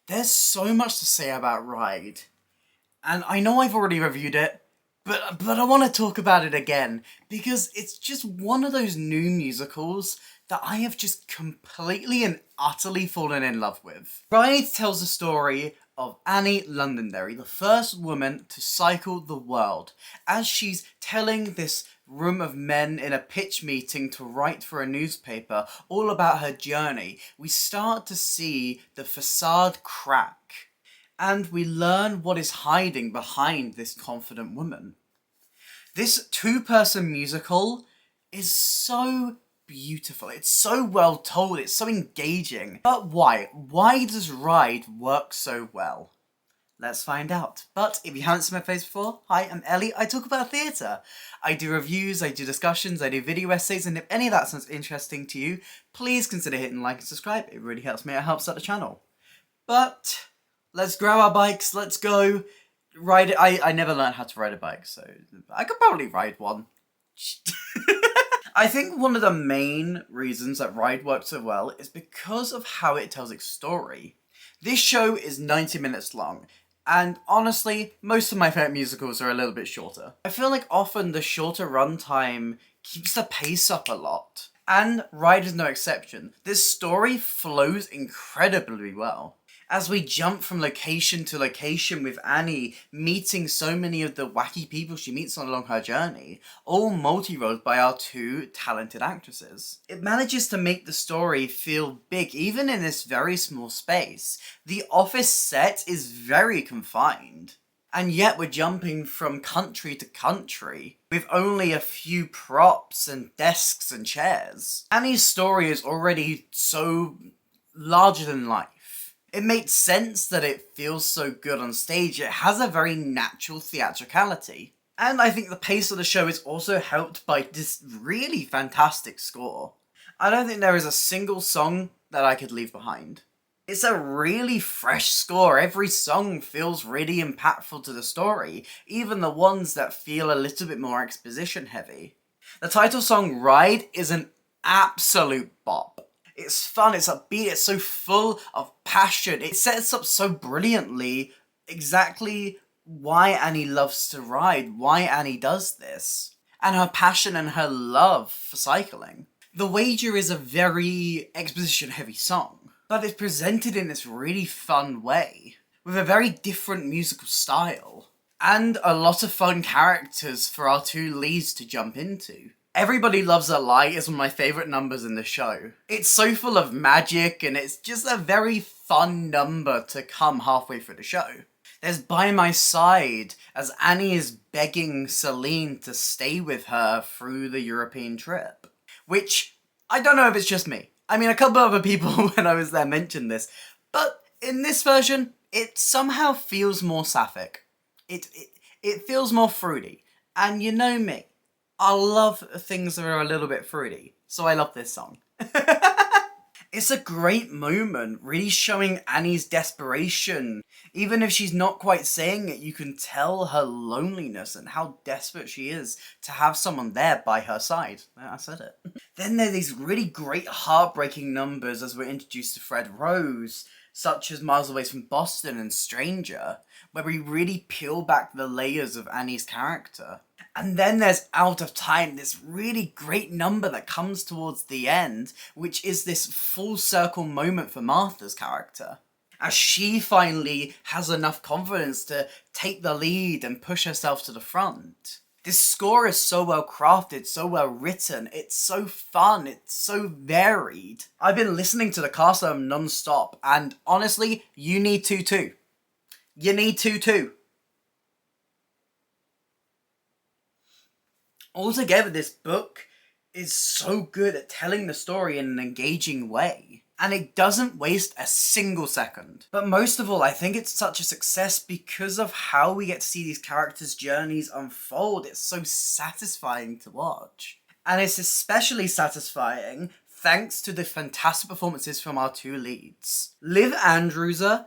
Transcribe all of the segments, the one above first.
There's so much to say about Ride, and I know I've already reviewed it, but I want to talk about it again, because it's just one of those new musicals that I have just completely and utterly fallen in love with. Ride tells the story of Annie Londonderry, the first woman to cycle the world, as she's telling this room of men in a pitch meeting to write for a newspaper all about her journey. We start to see the facade crack, and we learn what is hiding behind this confident woman. This two-person musical is so beautiful. It's so well told. It's so engaging. But why? Why does Ride work so well? Let's find out. But if you haven't seen my face before, hi, I'm Ellie. I talk about theatre. I do reviews, I do discussions, I do video essays, and if any of that sounds interesting to you, please consider hitting like and subscribe. It really helps me. It helps out the channel. But let's grab our bikes. Let's go. Ride it. I never learned how to ride a bike, so I could probably ride one. I think one of the main reasons that Ride works so well is because of how it tells its story. This show is 90 minutes long, and honestly, most of my favourite musicals are a little bit shorter. I feel like often the shorter runtime keeps the pace up a lot, and Ride is no exception. This story flows incredibly well. As we jump from location to location with Annie meeting so many of the wacky people she meets along her journey, all multi-rolled by our two talented actresses. It manages to make the story feel big even in this very small space. The office set is very confined. And yet we're jumping from country to country with only a few props and desks and chairs. Annie's story is already so larger than life. It makes sense that it feels so good on stage. It has a very natural theatricality. And I think the pace of the show is also helped by this really fantastic score. I don't think there is a single song that I could leave behind. It's a really fresh score. Every song feels really impactful to the story, even the ones that feel a little bit more exposition heavy. The title song, Ride, is an absolute bop. It's fun, it's upbeat, it's so full of passion. It sets up so brilliantly exactly why Annie loves to ride, why Annie does this, and her passion and her love for cycling. The Wager is a very exposition-heavy song, but it's presented in this really fun way, with a very different musical style, and a lot of fun characters for our two leads to jump into. Everybody Loves a Lie is one of my favourite numbers in the show. It's so full of magic, and it's just a very fun number to come halfway through the show. There's By My Side, as Annie is begging Celine to stay with her through the European trip. Which, I don't know if it's just me. I mean, a couple of other people when I was there mentioned this, but in this version, it somehow feels more sapphic. It feels more fruity, and you know me. I love things that are a little bit fruity, so I love this song. It's a great moment, really showing Annie's desperation. Even if she's not quite saying it, you can tell her loneliness and how desperate she is to have someone there by her side. I said it. Then there are these really great heartbreaking numbers as we're introduced to Fred Rose, such as Miles Away from Boston and Stranger, where we really peel back the layers of Annie's character. And then there's Out of Time, this really great number that comes towards the end, which is this full circle moment for Martha's character, as she finally has enough confidence to take the lead and push herself to the front. This score is so well crafted, so well written, it's so fun, it's so varied. I've been listening to the cast album non-stop, and honestly, you need to too. You need to too. Altogether, this book is so good at telling the story in an engaging way, and it doesn't waste a single second. But most of all, I think it's such a success because of how we get to see these characters' journeys unfold. It's so satisfying to watch. And it's especially satisfying thanks to the fantastic performances from our two leads. Liv Andrewser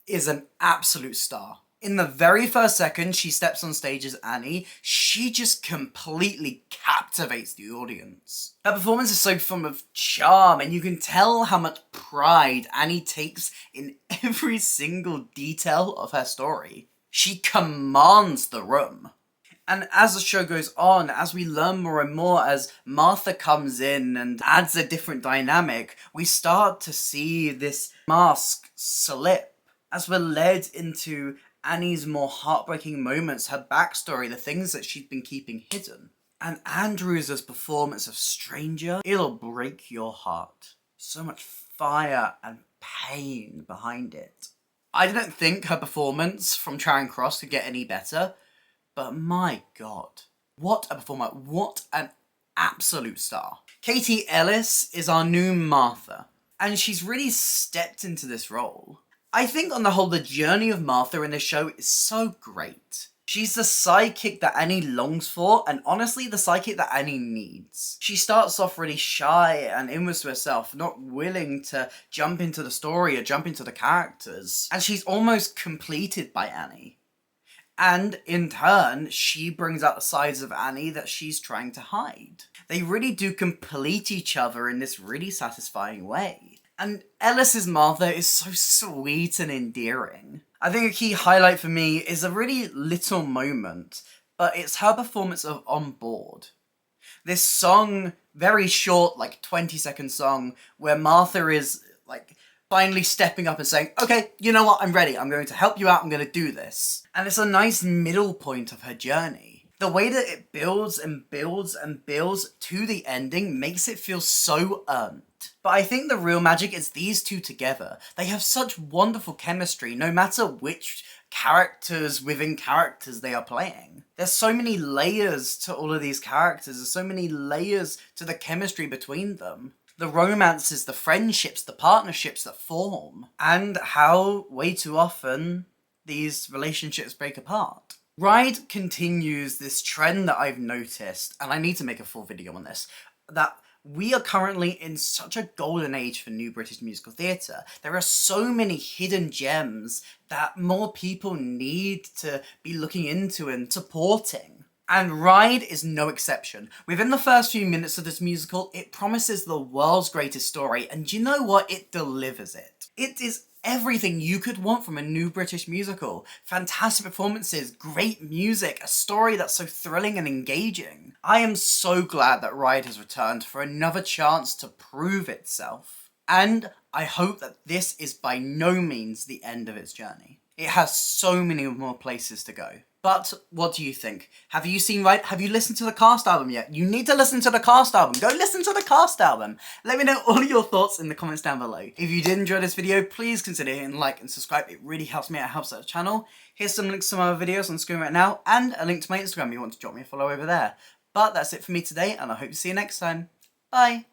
is an absolute star. In the very first second she steps on stage as Annie, she just completely captivates the audience. Her performance is so full of charm, and you can tell how much pride Annie takes in every single detail of her story. She commands the room. And as the show goes on, as we learn more and more, as Martha comes in and adds a different dynamic, we start to see this mask slip as we're led into Annie's more heartbreaking moments, her backstory, the things that she's been keeping hidden. And Andrews' performance of Stranger, it'll break your heart. So much fire and pain behind it. I didn't think her performance from Charing Cross could get any better, but my god, what a performer, what an absolute star. Katie Ellis is our new Martha, and she's really stepped into this role. I think on the whole, the journey of Martha in this show is so great. She's the sidekick that Annie longs for, and honestly, the sidekick that Annie needs. She starts off really shy and inwards to herself, not willing to jump into the story or jump into the characters, and she's almost completed by Annie. And in turn, she brings out the sides of Annie that she's trying to hide. They really do complete each other in this really satisfying way. And Ellis's Martha is so sweet and endearing. I think a key highlight for me is a really little moment, but it's her performance of On Board. This song, very short, like 20-second song, where Martha is like finally stepping up and saying, okay, you know what, I'm ready, I'm going to help you out, I'm going to do this. And it's a nice middle point of her journey. The way that it builds and builds and builds to the ending makes it feel so earned. But I think the real magic is these two together. They have such wonderful chemistry, no matter which characters within characters they are playing. There's so many layers to all of these characters, there's so many layers to the chemistry between them. The romances, the friendships, the partnerships that form, and how, way too often, these relationships break apart. Ride continues this trend that I've noticed, and I need to make a full video on this, that we are currently in such a golden age for new British musical theatre. There are so many hidden gems that more people need to be looking into and supporting. And Ride is no exception. Within the first few minutes of this musical, it promises the world's greatest story, and you know what? It delivers it. It is everything you could want from a new British musical. Fantastic performances, great music, a story that's so thrilling and engaging. I am so glad that Ride has returned for another chance to prove itself. And I hope that this is by no means the end of its journey. It has so many more places to go. But what do you think? Have you seen Ride? Have you listened to the cast album yet? You need to listen to the cast album. Go listen to the cast album. Let me know all your thoughts in the comments down below. If you did enjoy this video, please consider hitting like and subscribe. It really helps me out, it helps out the channel. Here's some links to my other videos on the screen right now, and a link to my Instagram if you want to drop me a follow over there. But that's it for me today, and I hope to see you next time. Bye!